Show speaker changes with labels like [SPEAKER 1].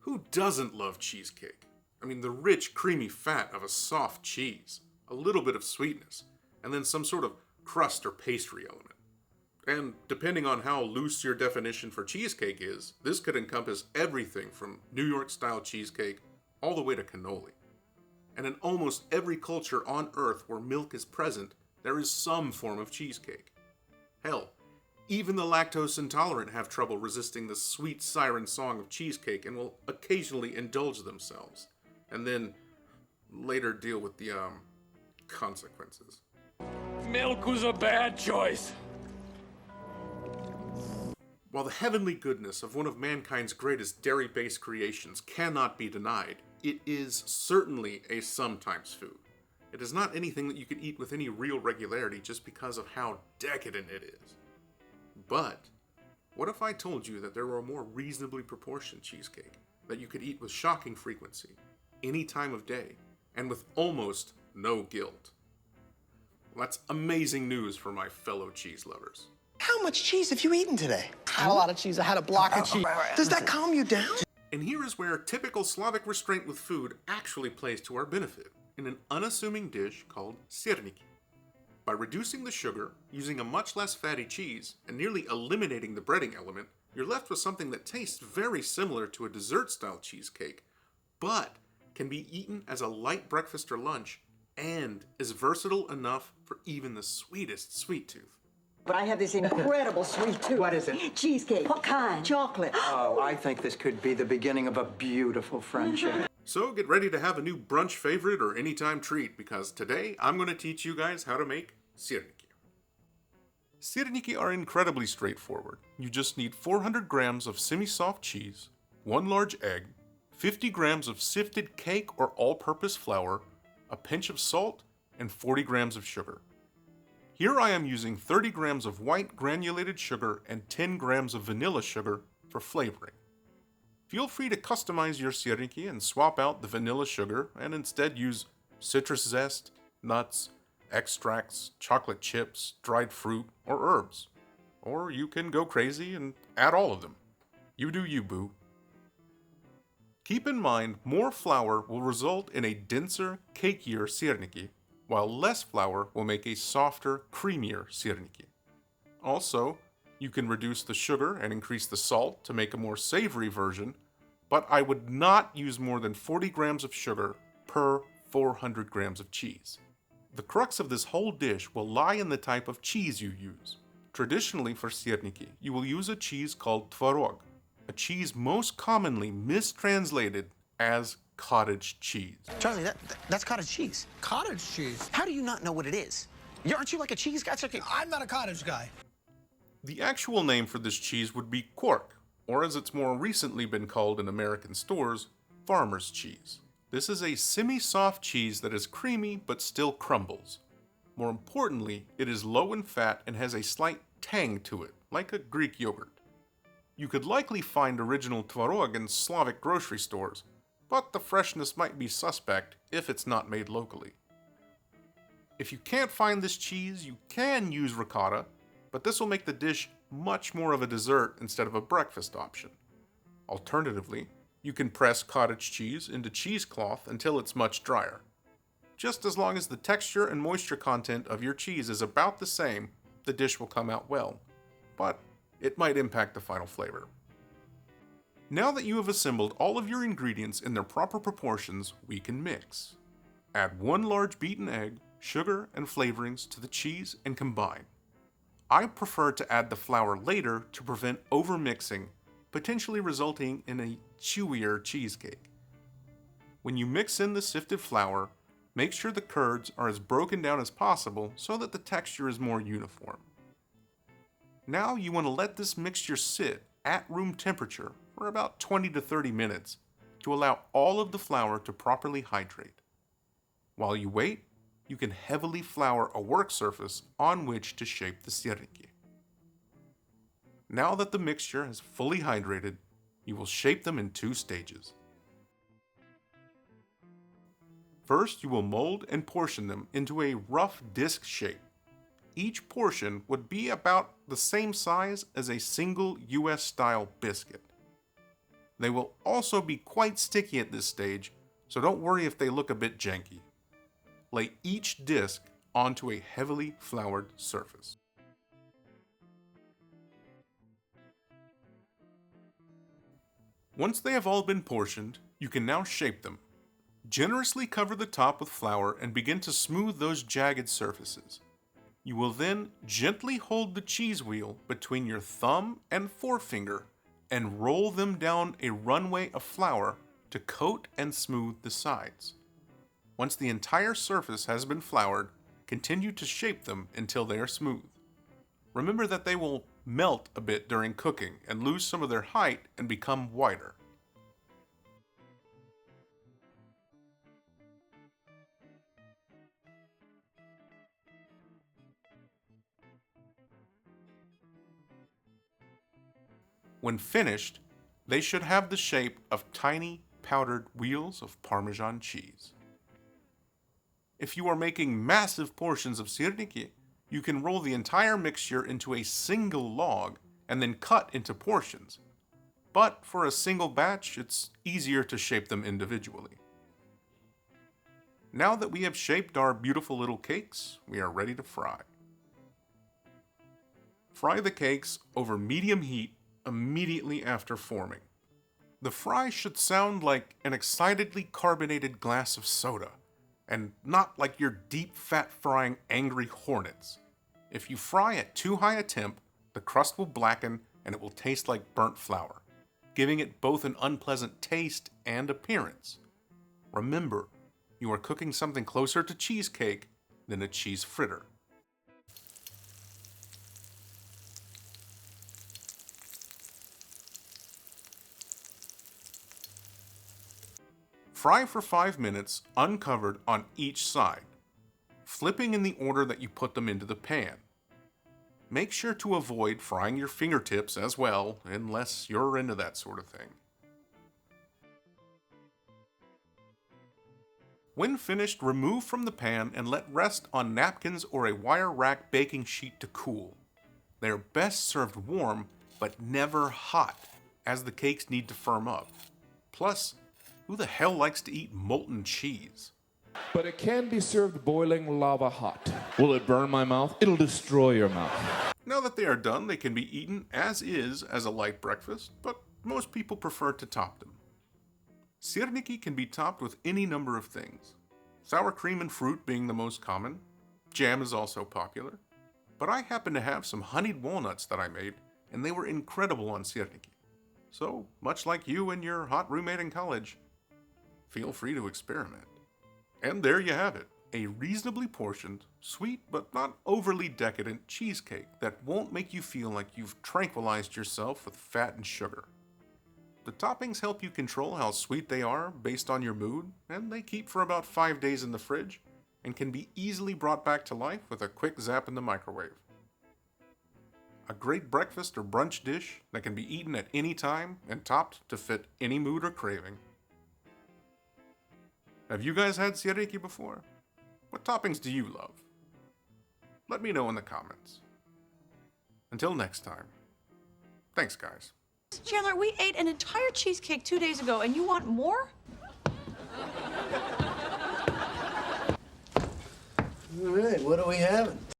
[SPEAKER 1] Who doesn't love cheesecake? I mean, the rich, creamy fat of a soft cheese, a little bit of sweetness, and then some sort of crust or pastry element. And depending on how loose your definition for cheesecake is, this could encompass everything from New York-style cheesecake all the way to cannoli. And in almost every culture on Earth where milk is present, there is some form of cheesecake. Hell, even the lactose intolerant have trouble resisting the sweet siren song of cheesecake and will occasionally indulge themselves, and then later deal with the, consequences.
[SPEAKER 2] Milk was a bad choice.
[SPEAKER 1] While the heavenly goodness of one of mankind's greatest dairy-based creations cannot be denied, it is certainly a sometimes food. It is not anything that you can eat with any real regularity just because of how decadent it is. But, what if I told you that there were a more reasonably proportioned cheesecake that you could eat with shocking frequency, any time of day, and with almost no guilt? Well, that's amazing news for my fellow cheese lovers.
[SPEAKER 3] How much cheese have you eaten today?
[SPEAKER 4] I had a lot of cheese. I had a block of cheese.
[SPEAKER 3] Does that calm you down?
[SPEAKER 1] And here is where typical Slavic restraint with food actually plays to our benefit, in an unassuming dish called Syrniki. By reducing the sugar, using a much less fatty cheese, and nearly eliminating the breading element, you're left with something that tastes very similar to a dessert-style cheesecake, but can be eaten as a light breakfast or lunch, and is versatile enough for even the sweetest sweet tooth.
[SPEAKER 5] But I have this incredible sweet tooth.
[SPEAKER 3] What is it?
[SPEAKER 5] Cheesecake.
[SPEAKER 6] What kind?
[SPEAKER 5] Chocolate.
[SPEAKER 3] Oh, I think this could be the beginning of a beautiful friendship.
[SPEAKER 1] So get ready to have a new brunch favorite or anytime treat, because today I'm going to teach you guys how to make Syrniki. Syrniki are incredibly straightforward. You just need 400 grams of semi-soft cheese, 1 large egg, 50 grams of sifted cake or all-purpose flour, a pinch of salt, and 40 grams of sugar. Here I am using 30 grams of white granulated sugar and 10 grams of vanilla sugar for flavoring. Feel free to customize your Syrniki and swap out the vanilla sugar and instead use citrus zest, nuts, extracts, chocolate chips, dried fruit, or herbs. Or you can go crazy and add all of them. You do you, boo. Keep in mind, more flour will result in a denser, cakier Syrniki, while less flour will make a softer, creamier Syrniki. Also, you can reduce the sugar and increase the salt to make a more savory version, but I would not use more than 40 grams of sugar per 400 grams of cheese. The crux of this whole dish will lie in the type of cheese you use. Traditionally for Syrniki, you will use a cheese called tvarog, a cheese most commonly mistranslated as cottage cheese.
[SPEAKER 3] Charlie, that's cottage cheese.
[SPEAKER 4] Cottage cheese?
[SPEAKER 3] How do you not know what it is? Aren't you like a cheese guy?
[SPEAKER 4] I'm not a cottage guy.
[SPEAKER 1] The actual name for this cheese would be quark, or as it's more recently been called in American stores, farmer's cheese. This is a semi-soft cheese that is creamy but still crumbles. More importantly, it is low in fat and has a slight tang to it, like a Greek yogurt. You could likely find original tvarog in Slavic grocery stores, but the freshness might be suspect if it's not made locally. If you can't find this cheese, you can use ricotta, but this will make the dish much more of a dessert instead of a breakfast option. Alternatively, you can press cottage cheese into cheesecloth until it's much drier. Just as long as the texture and moisture content of your cheese is about the same, the dish will come out well, but it might impact the final flavor. Now that you have assembled all of your ingredients in their proper proportions, we can mix. Add 1 large beaten egg, sugar, and flavorings to the cheese and combine. I prefer to add the flour later to prevent overmixing, potentially resulting in a chewier cheesecake. When you mix in the sifted flour, make sure the curds are as broken down as possible so that the texture is more uniform. Now you want to let this mixture sit at room temperature for about 20 to 30 minutes to allow all of the flour to properly hydrate. While you wait, you can heavily flour a work surface on which to shape the Syrniki. Now that the mixture has fully hydrated, you will shape them in 2 stages. First, you will mold and portion them into a rough disc shape. Each portion would be about the same size as a single US-style biscuit. They will also be quite sticky at this stage, so don't worry if they look a bit janky. Lay each disc onto a heavily floured surface. Once they have all been portioned, you can now shape them. Generously cover the top with flour and begin to smooth those jagged surfaces. You will then gently hold the cheese wheel between your thumb and forefinger and roll them down a runway of flour to coat and smooth the sides. Once the entire surface has been floured, continue to shape them until they are smooth. Remember that they will melt a bit during cooking and lose some of their height and become wider. When finished, they should have the shape of tiny powdered wheels of Parmesan cheese. If you are making massive portions of Syrniki, you can roll the entire mixture into a single log and then cut into portions. But for a single batch, it's easier to shape them individually. Now that we have shaped our beautiful little cakes, we are ready to fry. Fry the cakes over medium heat immediately after forming. The fry should sound like an excitedly carbonated glass of soda, and not like your deep fat frying angry hornets. If you fry at too high a temp, the crust will blacken and it will taste like burnt flour, giving it both an unpleasant taste and appearance. Remember, you are cooking something closer to cheesecake than a cheese fritter. Fry for 5 minutes uncovered on each side, flipping in the order that you put them into the pan. Make sure to avoid frying your fingertips as well, unless you're into that sort of thing. When finished, remove from the pan and let rest on napkins or a wire rack baking sheet to cool. They are best served warm, but never hot, as the cakes need to firm up. Plus, who the hell likes to eat molten cheese?
[SPEAKER 6] But it can be served boiling lava hot. Will it burn my mouth? It'll destroy your mouth.
[SPEAKER 1] Now that they are done, they can be eaten as is as a light breakfast, but most people prefer to top them. Syrniki can be topped with any number of things. Sour cream and fruit being the most common. Jam is also popular. But I happen to have some honeyed walnuts that I made, and they were incredible on Syrniki. So, much like you and your hot roommate in college, feel free to experiment. And there you have it, a reasonably portioned, sweet but not overly decadent cheesecake that won't make you feel like you've tranquilized yourself with fat and sugar. The toppings help you control how sweet they are based on your mood, and they keep for about 5 days in the fridge and can be easily brought back to life with a quick zap in the microwave. A great breakfast or brunch dish that can be eaten at any time and topped to fit any mood or craving. Have you guys had Syrniki before? What toppings do you love? Let me know in the comments. Until next time. Thanks, guys.
[SPEAKER 7] Chandler, we ate an entire cheesecake 2 days ago, and you want more?
[SPEAKER 4] All right, what are we having?